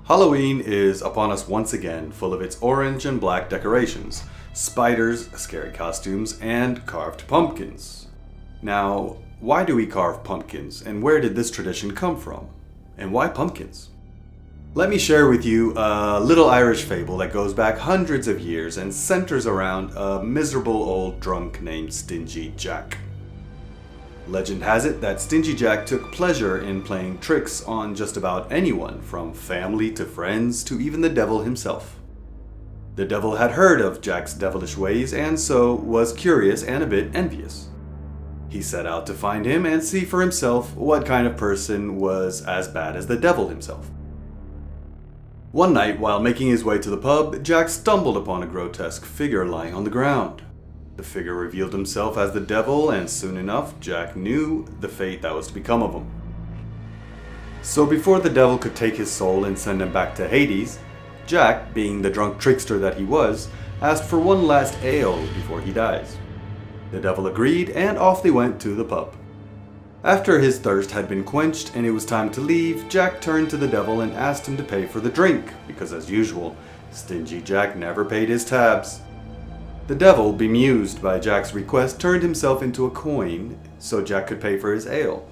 Halloween is upon us once again, full of its orange and black decorations, spiders, scary costumes, and carved pumpkins. Now, why do we carve pumpkins, and where did this tradition come from? And why pumpkins? Let me share with you a little Irish fable that goes back hundreds of years and centers around a miserable old drunk named Stingy Jack. Legend has it that Stingy Jack took pleasure in playing tricks on just about anyone, from family to friends to even the devil himself. The devil had heard of Jack's devilish ways and so was curious and a bit envious. He set out to find him and see for himself what kind of person was as bad as the devil himself. One night, while making his way to the pub, Jack stumbled upon a grotesque figure lying on the ground. The figure revealed himself as the devil, and soon enough, Jack knew the fate that was to become of him. So before the devil could take his soul and send him back to Hades, Jack, being the drunk trickster that he was, asked for one last ale before he dies. The devil agreed, and off they went to the pub. After his thirst had been quenched and it was time to leave, Jack turned to the devil and asked him to pay for the drink, because as usual, Stingy Jack never paid his tabs. The devil, bemused by Jack's request, turned himself into a coin so Jack could pay for his ale.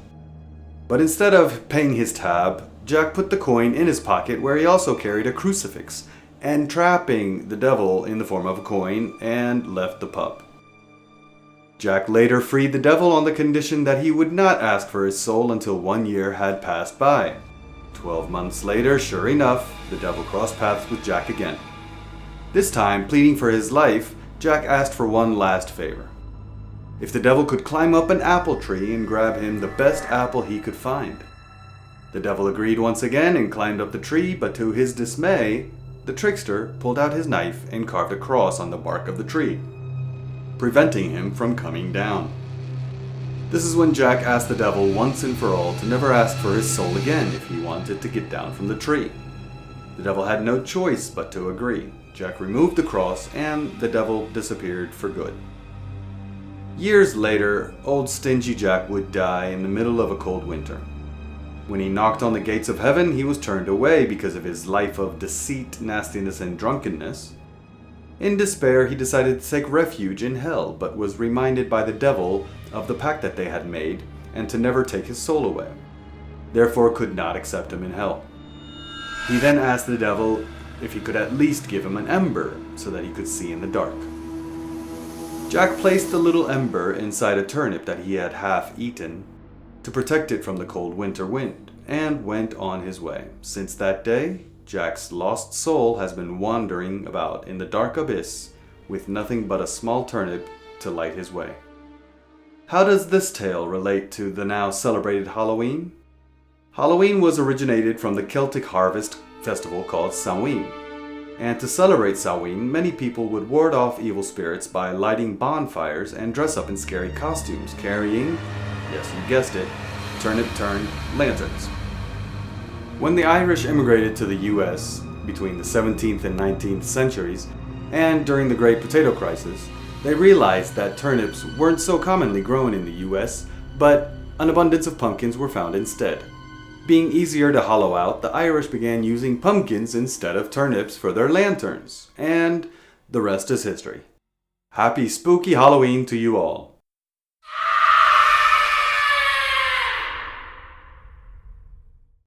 But instead of paying his tab, Jack put the coin in his pocket where he also carried a crucifix, entrapping the devil in the form of a coin, and left the pub. Jack later freed the devil on the condition that he would not ask for his soul until 1 year had passed by. 12 months later, sure enough, the devil crossed paths with Jack again. This time, pleading for his life, Jack asked for one last favor. If the devil could climb up an apple tree and grab him the best apple he could find. The devil agreed once again and climbed up the tree, but to his dismay, the trickster pulled out his knife and carved a cross on the bark of the tree, preventing him from coming down. This is when Jack asked the devil once and for all to never ask for his soul again if he wanted to get down from the tree. The devil had no choice but to agree. Jack removed the cross, and the devil disappeared for good. Years later, old Stingy Jack would die in the middle of a cold winter. When he knocked on the gates of heaven, he was turned away because of his life of deceit, nastiness, and drunkenness. In despair, he decided to take refuge in hell, but was reminded by the devil of the pact that they had made and to never take his soul away. Therefore could not accept him in hell. He then asked the devil if he could at least give him an ember so that he could see in the dark. Jack placed the little ember inside a turnip that he had half eaten to protect it from the cold winter wind, and went on his way. Since that day, Jack's lost soul has been wandering about in the dark abyss with nothing but a small turnip to light his way. How does this tale relate to the now celebrated Halloween? Halloween was originated from the Celtic harvest festival called Samhain. And to celebrate Samhain, many people would ward off evil spirits by lighting bonfires and dress up in scary costumes, carrying, yes you guessed it, turnip-turned lanterns. When the Irish immigrated to the US between the 17th and 19th centuries, and during the Great Potato Crisis, they realized that turnips weren't so commonly grown in the US, but an abundance of pumpkins were found instead. Being easier to hollow out, the Irish began using pumpkins instead of turnips for their lanterns, and the rest is history. Happy spooky Halloween to you all.